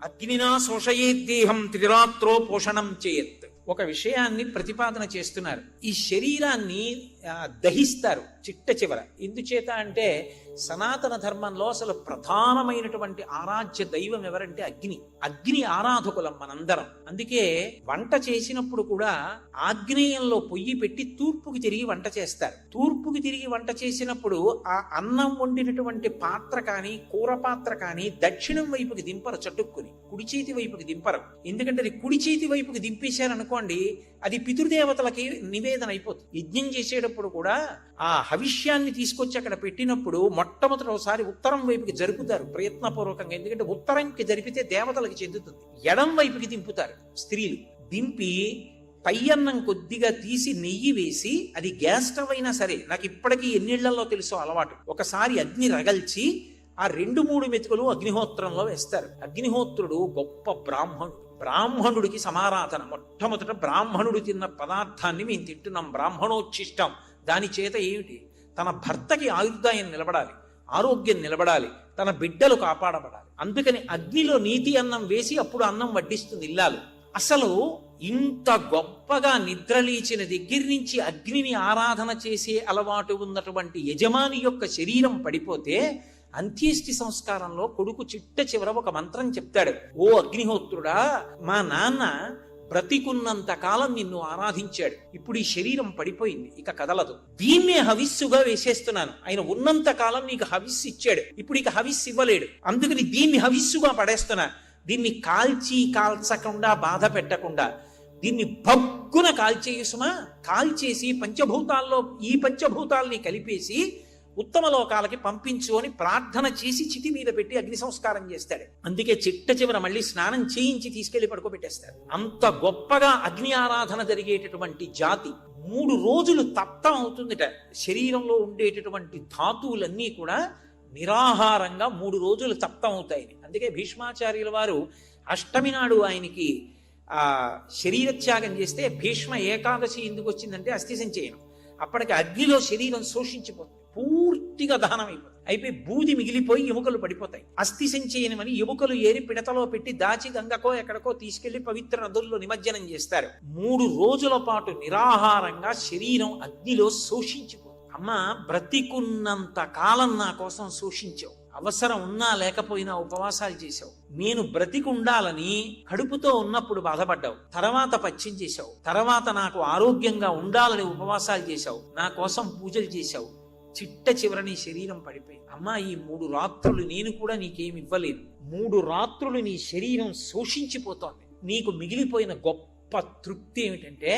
అగ్నినా శోషయేద్దేహం త్రిరాత్రో పోషణం చేయత్. ఒక విషయాన్ని ప్రతిపాదన చేస్తున్నారు. ఈ శరీరాన్ని దహిస్తారు చిట్ట చివర. ఎందుచేత అంటే సనాతన ధర్మంలో అసలు ప్రధానమైనటువంటి ఆరాధ్య దైవం ఎవరంటే అగ్ని. అగ్ని ఆరాధకులం మనందరం. అందుకే వంట చేసినప్పుడు కూడా ఆగ్నేయంలో పొయ్యి పెట్టి తూర్పుకి తిరిగి వంట చేస్తారు. తూర్పుకి తిరిగి వంట చేసినప్పుడు ఆ అన్నం వండినటువంటి పాత్ర కానీ కూర పాత్ర కానీ దక్షిణం వైపుకి దింపరు, చటుక్కుని కుడి చేతి వైపుకి దింపరు. ఎందుకంటే అది కుడి చేతి వైపుకి దింపేశారనుకోండి, అది పితృదేవతలకి నివేదన అయిపోతుంది. యజ్ఞం చేసేటప్పుడు కూడా ఆ హవిష్యాన్ని తీసుకొచ్చి అక్కడ పెట్టినప్పుడు మొట్టమొదటి ఒకసారి ఉత్తరం వైపుకి జరుపుతారు ప్రయత్నపూర్వకంగా. ఎందుకంటే ఉత్తరంకి జరిపితే దేవతలకి చెందుతుంది. ఎడం వైపుకి దింపుతారు స్త్రీలు. దింపి పై అన్నం కొద్దిగా తీసి నెయ్యి వేసి, అది గ్యాస్ స్టవ్ అయినా సరే, నాకు ఇప్పటికీ ఎన్నిళ్లలో తెలుసో అలవాటు, ఒకసారి అగ్ని రగల్చి ఆ 2-3 మెతుకులు అగ్నిహోత్రంలో వేస్తారు. అగ్నిహోత్రుడు గొప్ప బ్రాహ్మణుడు. బ్రాహ్మణుడికి సమారాధన. మొట్టమొదట బ్రాహ్మణుడు తిన్న పదార్థాన్ని మేము తింటున్నాం, బ్రాహ్మణోచ్ఛిష్టం. దాని చేత ఏమిటి? తన భర్తకి ఆయుర్దాయం నిలబడాలి, ఆరోగ్యం నిలబడాలి, తన బిడ్డలు కాపాడబడాలి. అందుకని అగ్నిలో నీతి అన్నం వేసి అప్పుడు అన్నం వడ్డిస్తుంది ఇల్లాలు. అసలు ఇంత గొప్పగా నిద్రలేచిన దగ్గర నుంచి అగ్నిని ఆరాధన చేసే అలవాటు ఉన్నటువంటి యజమాని యొక్క శరీరం పడిపోతే అంత్యేష్టి సంస్కారంలో కొడుకు చిట్ట చివర ఒక మంత్రం చెప్తాడు. ఓ అగ్నిహోత్రుడా, మా నాన్న బ్రతికున్నంత కాలం నిన్ను ఆరాధించాడు, ఇప్పుడు ఈ శరీరం పడిపోయింది, ఇక కదలదు, దీన్నే హవిస్సుగా వేసేస్తున్నాను. ఆయన ఉన్నంత కాలం నీకు హవిస్సు ఇచ్చాడు, ఇప్పుడు ఇక హవిస్సు ఇవ్వలేడు, అందుకని దీన్ని హవిస్సుగా పడేస్తున్నా. దీన్ని కాల్చకుండా బాధ పెట్టకుండా దీన్ని భగ్గున కాల్చేయుసుమా, కాల్చేసి పంచభూతాల్లో ఈ పంచభూతాల్ని కలిపేసి ఉత్తమ లోకాలకి పంపించు అని ప్రార్థన చేసి చితి మీద పెట్టి అగ్ని సంస్కారం చేస్తాడు. అందుకే చిట్ట చివర మళ్ళీ స్నానం చేయించి తీసుకెళ్లి పడుకోబెట్టేస్తాడు. అంత గొప్పగా అగ్ని ఆరాధన జరిగేటటువంటి జాతి 3 రోజులు తప్తం అవుతుందిట. శరీరంలో ఉండేటటువంటి ధాతువులన్నీ కూడా నిరాహారంగా 3 రోజులు తప్తం అవుతాయని. అందుకే భీష్మాచార్యుల వారు అష్టమి నాడు ఆయనకి శరీరత్యాగం చేస్తే భీష్మ ఏకాదశి ఎందుకు వచ్చిందంటే అస్థి సంచయనం. అప్పటికి అగ్నిలో శరీరం శోషించిపోతుంది, పూర్తిగా దహనం అయిపోయి బూది మిగిలిపోయి ఎముకలు పడిపోతాయి. అస్థి సంచయనం అని ఎముకలు ఏరి పిడతలో పెట్టి దాచి గంగకో ఎక్కడికో తీసుకెళ్లి పవిత్ర నదుల్లో నిమజ్జనం చేస్తారు. 3 రోజుల పాటు నిరాహారంగా శరీరం అగ్నిలో శోషించిపోతుంది. అమ్మ, బ్రతికున్నంత కాలం నా కోసం శోషించావు, అవసరం ఉన్నా లేకపోయినా ఉపవాసాలు చేశావు, నేను బ్రతికుండాలని కడుపుతో ఉన్నప్పుడు బాధపడ్డావు, తర్వాత పచ్చిం చేశావు, తర్వాత నాకు ఆరోగ్యంగా ఉండాలని ఉపవాసాలు చేశావు, నా కోసం పూజలు చేశావు, చిట్ట చివర నీ శరీరం పడిపోయి. అమ్మా, ఈ 3 రాత్రులు నేను కూడా నీకేమి ఇవ్వలేను. 3 రాత్రులు నీ శరీరం శోషించిపోతోంది. నీకు మిగిలిపోయిన గొప్ప తృప్తి ఏమిటంటే,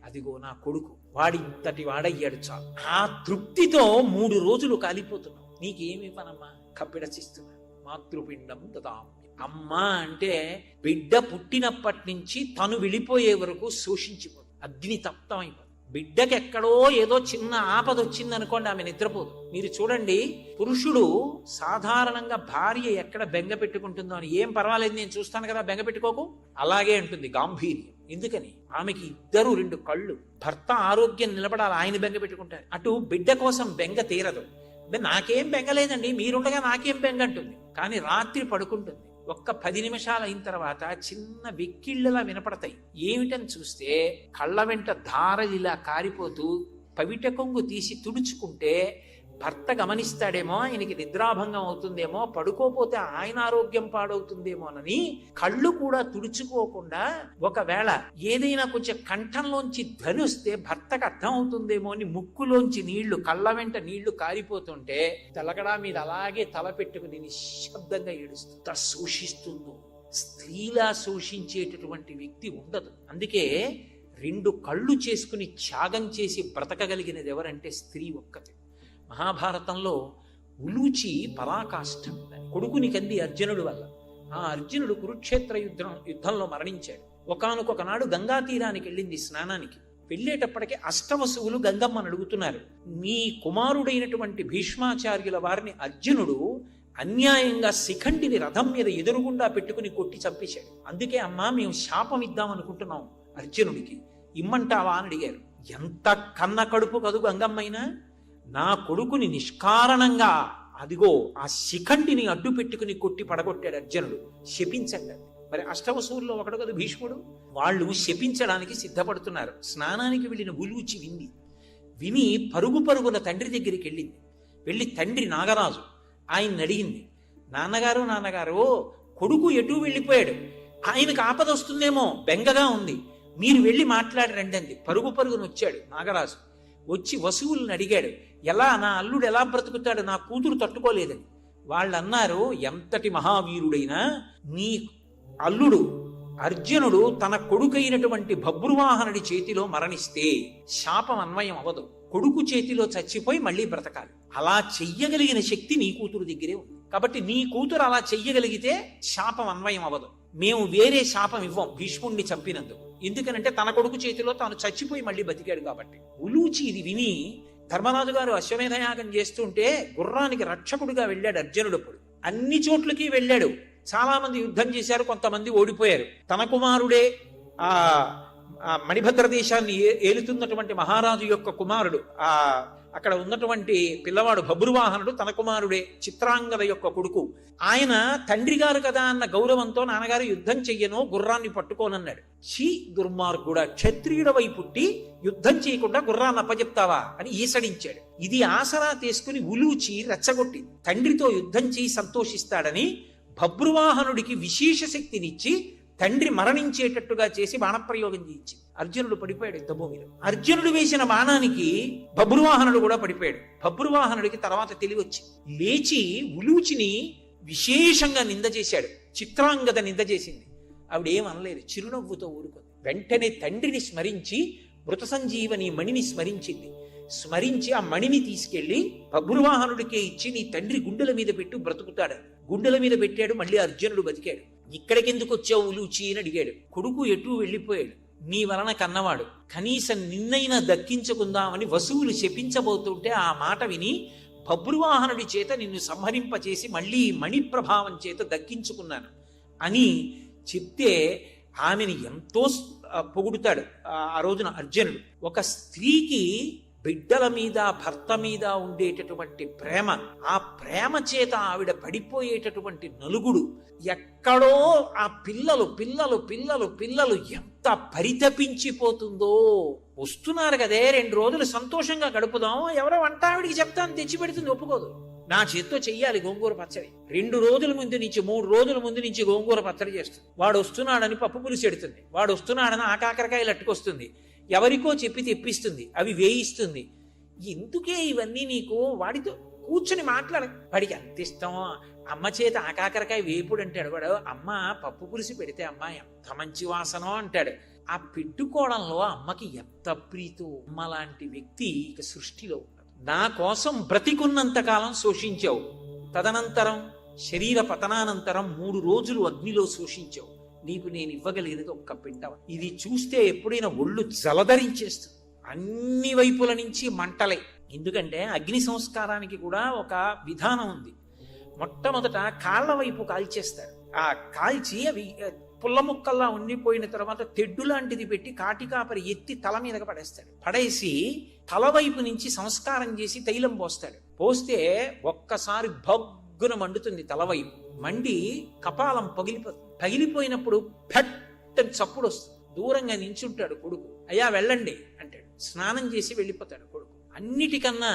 అదిగో నా కొడుకు, వాడింతటి వాడయ్యాడు చాలు. ఆ తృప్తితో 3 రోజులు కాలిపోతున్నావు. నీకేమి ఇవ్వనమ్మా? కప్పిడచిస్తున్నా. మాతృపిండం దదామి. అమ్మ అంటే బిడ్డ పుట్టినప్పటి నుంచి తను వెళ్ళిపోయే వరకు శోషించిపోతుంది, అగ్ని తప్తం అయిపోతుంది. బిడ్డకి ఎక్కడో ఏదో చిన్న ఆపద వచ్చిందనుకోండి, ఆమె నిద్రపోదు. మీరు చూడండి, పురుషుడు సాధారణంగా భార్య ఎక్కడ బెంగ పెట్టుకుంటుందో అని, ఏం పర్వాలేదు నేను చూస్తాను కదా, బెంగ పెట్టుకోకు, అలాగే ఉంటుంది గాంభీర్యం. ఎందుకని? ఆమెకి 2 కళ్ళు. భర్త ఆరోగ్యం నిలబడాలి, ఆయన బెంగ పెట్టుకుంటారు. అటు బిడ్డ కోసం బెంగ తీరదు. నాకేం బెంగలేదండి, మీరుండగా నాకేం బెంగ అంటుంది. కానీ రాత్రి పడుకుంటుంది, ఒక్క 10 నిమిషాలు అయిన తర్వాత చిన్న వెక్కిళ్ళలా వినపడతాయి. ఏమిటని చూస్తే కళ్ళ వెంట ధారలిలా కారిపోతూ పవిట కొంగు తీసి తుడుచుకుంటే భర్త గమనిస్తాడేమో, ఆయనకి నిద్రాభంగం అవుతుందేమో, పడుకోపోతే ఆయన ఆరోగ్యం పాడవుతుందేమోనని కళ్ళు కూడా తుడుచుకోకుండా, ఒకవేళ ఏదైనా కొంచెం కంఠంలోంచి ధ్వని వస్తే భర్తకు అర్థం అవుతుందేమో అని ముక్కులోంచి నీళ్లు, కళ్ళ వెంట నీళ్లు కారిపోతుంటే తలగడా మీద అలాగే తల పెట్టుకుని నిశ్శబ్దంగా ఏడుస్తూ శోషిస్తుందో. స్త్రీలా శోషించేటటువంటి వ్యక్తి ఉండదు. అందుకే 2 కళ్ళు చేసుకుని త్యాగం చేసి బ్రతకగలిగినది ఎవరంటే స్త్రీ ఒక్కతే. మహాభారతంలో ఉలూచి పరాకాష్ఠం కొడుకుని కంది అర్జునుడి వల్ల. ఆ అర్జునుడు కురుక్షేత్ర యుద్ధంలో మరణించాడు. ఒకానొకనాడు గంగా తీరానికి వెళ్ళింది స్నానానికి. వెళ్ళేటప్పటికి అష్టవసువులు గంగమ్మని అడుగుతున్నారు, మీ కుమారుడైనటువంటి భీష్మాచార్యుల వారిని అర్జునుడు అన్యాయంగా శిఖండిని రథం మీద ఎదురుగుండా పెట్టుకుని కొట్టి చంపేశాడు. అందుకే అమ్మా, మేము శాపం ఇద్దామనుకుంటున్నాం అర్జునుడికి, ఇమ్మంటావా అని అడిగారు. ఎంత కన్న కడుపు కదు గంగమ్మైనా, నా కొడుకుని నిష్కారణంగా అదిగో ఆ శిఖండిని అడ్డు పెట్టుకుని కొట్టి పడగొట్టాడు అర్జునుడు, శపించండి. మరి అష్టవసూల్లో ఒకడు కదా భీష్ముడు. వాళ్ళు శపించడానికి సిద్ధపడుతున్నారు. స్నానానికి వెళ్ళిన ఉలూచి విని పరుగు పరుగున తండ్రి దగ్గరికి వెళ్ళింది. వెళ్ళి తండ్రి నాగరాజు ఆయన్ని అడిగింది, నాన్నగారు కొడుకు ఎటు వెళ్ళిపోయాడు, ఆయనకు ఆపద వస్తుందేమో బెంగగా ఉంది, మీరు వెళ్ళి మాట్లాడి రండి అంది. పరుగు పరుగున వచ్చాడు నాగరాజు. వచ్చి వసువులను అడిగాడు, నా అల్లుడు ఎలా బ్రతుకుతాడు, నా కూతురు తట్టుకోలేదని. వాళ్ళు అన్నారు, ఎంతటి మహావీరుడైనా నీ అల్లుడు అర్జునుడు తన కొడుకైనటువంటి బభ్రువాహనుడి చేతిలో మరణిస్తే శాపం అన్వయం అవ్వదు. కొడుకు చేతిలో చచ్చిపోయి మళ్ళీ బ్రతకాలి. అలా చెయ్యగలిగిన శక్తి నీ కూతురు దగ్గరే ఉంది. కాబట్టి నీ కూతురు అలా చెయ్యగలిగితే శాపం అన్వయం అవ్వదు. మేము వేరే శాపం ఇవ్వం భీష్ముణ్ణి చంపినందుకు. ఎందుకనంటే తన కొడుకు చేతిలో తాను చచ్చిపోయి మళ్ళీ బతికాడు కాబట్టి. ఉలూచి ఇది విని ధర్మరాజు గారు అశ్వమేధయాగం చేస్తుంటే గుర్రానికి రక్షకుడిగా వెళ్ళాడు అర్జునుడప్పుడు. అన్ని చోట్లకి వెళ్ళాడు. చాలా మంది యుద్ధం చేశారు, కొంతమంది ఓడిపోయారు. తన కుమారుడే ఆ మణిభద్ర దేశాన్ని ఏలుతున్నటువంటి మహారాజు యొక్క కుమారుడు, అక్కడ ఉన్నటువంటి పిల్లవాడు బభ్రువాహనుడు తన కుమారుడే, చిత్రాంగద యొక్క కొడుకు. ఆయన తండ్రి గారు కదా అన్న గౌరవంతో నాన్నగారు యుద్ధం చెయ్యను, గుర్రాన్ని పట్టుకోనన్నాడు. చీ దుర్మార్గుడా, క్షత్రియుడవై పుట్టి యుద్ధం చేయకుండా గుర్రాన్ని అప్పచెప్తావా అని ఈసడించాడు. ఇది ఆసరా తీసుకుని ఉలూచి రెచ్చగొట్టి తండ్రితో యుద్ధం చేయి సంతోషిస్తాడని బభ్రువాహనుడికి విశేష శక్తినిచ్చి తండ్రి మరణించేటట్టుగా చేసి బాణప్రయోగం చేయించి అర్జునుడు పడిపోయాడు యుద్ధభూమిలో. అర్జునుడు వేసిన బాణానికి బభ్రువాహనుడు కూడా పడిపోయాడు. బభ్రువాహనుడికి తర్వాత తెలివచ్చి లేచి ఉలూచిని విశేషంగా నింద చేశాడు. చిత్రాంగద నింద చేసింది. ఆవిడేమనలేదు, చిరునవ్వుతో ఊరుకుంది. వెంటనే తండ్రిని స్మరించి మృత సంజీవని మణిని స్మరించింది. స్మరించి ఆ మణిని తీసుకెళ్లి బభ్రువాహనుడికే ఇచ్చి నీ తండ్రి గుండెల మీద పెట్టు బ్రతుకుతాడు. గుండెల మీద పెట్టాడు. మళ్ళీ అర్జునుడు బతికాడు. ఇక్కడికెందుకు వచ్చావు ఉలూచి అని అడిగాడు. కొడుకు ఎటు వెళ్ళిపోయాడు, నీ వలన కన్నవాడు, కనీసం నిన్నైనా దక్కించుకుందామని వసువులు శపించబోతుంటే ఆ మాట విని బభ్రువాహనుడి చేత నిన్ను సంహరింపచేసి మళ్ళీ మణి ప్రభావం చేత దక్కించుకున్నాను అని చెప్తే ఆమెను ఎంతో పొగుడుతాడు ఆ రోజున అర్జునుడు. ఒక స్త్రీకి బిడ్డల మీద భర్త మీద ఉండేటటువంటి ప్రేమ, ఆ ప్రేమ చేత ఆవిడ పడిపోయేటటువంటి నలుగుడు, ఎక్కడో ఆ పిల్లలు పిల్లలు పిల్లలు పిల్లలు ఎంత పరితపించిపోతుందో. వస్తున్నారు కదే 2 రోజులు సంతోషంగా గడుపుదాం, ఎవరో వంట ఆవిడికి చెప్తాను తెచ్చి పెడుతుంది, ఒప్పుకోదు. నా చేత్తో చెయ్యాలి గోంగూర పచ్చడి. 2 రోజుల ముందు నుంచి 3 రోజుల ముందు నుంచి గోంగూర పచ్చడి చేస్తుంది. వాడు వస్తున్నాడని పప్పు పులుసు ఎడుతుంది. వాడు వస్తున్నాడని ఆ కాకరకాయలు అట్టుకొస్తుంది. ఎవరికో చెప్పి తెప్పిస్తుంది, అవి వేయిస్తుంది. ఎందుకే ఇవన్నీ నీకు? వాడితో కూర్చొని మాట్లాడ. వాడికి అంత ఇష్టం అమ్మ చేత ఆ కాకరకాయ వేపుడు అంటాడు. వాడు అమ్మ పప్పు పులుసు పెడితే అమ్మ ఎంత మంచి వాసనో అంటాడు. ఆ పెట్టుకోవడంలో అమ్మకి ఎంత ప్రీతో. అమ్మ లాంటి వ్యక్తి ఇక సృష్టిలో ఉండదు. నా కోసం బ్రతికున్నంతకాలం శోషించావు, తదనంతరం శరీర పతనానంతరం 3 రోజులు అగ్నిలో శోషించావు. నీకు నేను ఇవ్వగలిగినది ఒక్క పిండం. ఇది చూస్తే ఎప్పుడైనా ఒళ్ళు జలధరించేస్తుంది. అన్ని వైపుల నుంచి మంటలే. ఎందుకంటే అగ్ని సంస్కారానికి కూడా ఒక విధానం ఉంది. మొట్టమొదట కాళ్ళ వైపు కాల్చేస్తారు. ఆ కాల్చి అవి పుల్ల ముక్కల్లా ఉండిపోయిన తర్వాత తెడ్డు లాంటిది పెట్టి కాటికాపరి ఎత్తి తల మీదగా పడేస్తాడు. పడేసి తల వైపు నుంచి సంస్కారం చేసి తైలం పోస్తాడు. పోస్తే ఒక్కసారి భగ్గున మండుతుంది తలవైపు. మండి కపాలం పగిలిపోయినప్పుడు ఫట్ చప్పుడు వస్తుంది. దూరంగా నించుంటాడు కొడుకు. అయ్యా వెళ్ళండి అంటాడు. స్నానం చేసి వెళ్ళిపోతాడు కొడుకు. అన్నిటికన్నా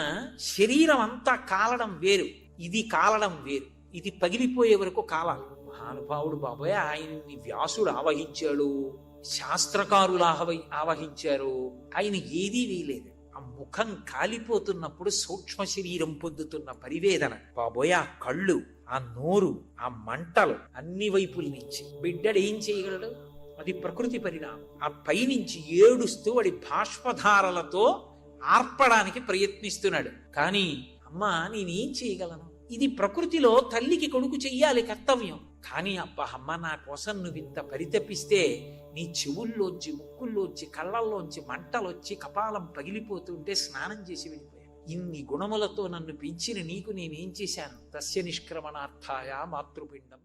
శరీరం అంతా కాలడం వేరు, ఇది కాలడం వేరు. ఇది పగిలిపోయే వరకు కాలాలి. మహానుభావుడు బాబోయ్, ఆయన్ని వ్యాసుడు ఆవహించాడు, శాస్త్రకారులు ఆవహించారు. ఆయన ఏదీ వేయలేదు. ఆ ముఖం కాలిపోతున్నప్పుడు సూక్ష్మ శరీరం పొందుతున్న పరివేదన బాబోయ్, ఆ కళ్ళు, ఆ నోరు, ఆ మంటలు అన్ని వైపుల నుంచి. బిడ్డడు ఏం చేయగలడు? అది ప్రకృతి పరిణామం. ఆ పైనుంచి ఏడుస్తూ వాడి బాష్పధారలతో ఆర్పడానికి ప్రయత్నిస్తున్నాడు. కానీ అమ్మా నేనేం చేయగలను? ఇది ప్రకృతిలో తల్లికి కొడుకు చెయ్యాలి కర్తవ్యం. కానీ అబ్బా అమ్మ నా కోసం నువ్వు ఇంత పరితపిస్తే నీ చెవుల్లోంచి ముక్కుల్లోంచి కళ్ళల్లోంచి మంటలొచ్చి కపాలం పగిలిపోతుంటే స్నానం చేసి వెళ్ళిపోయాను. ఇన్ని గుణములతో నన్ను పెంచిన నీకు నేనేం చేశాను? తస్య నిష్క్రమణార్థాయ మాతృపిండం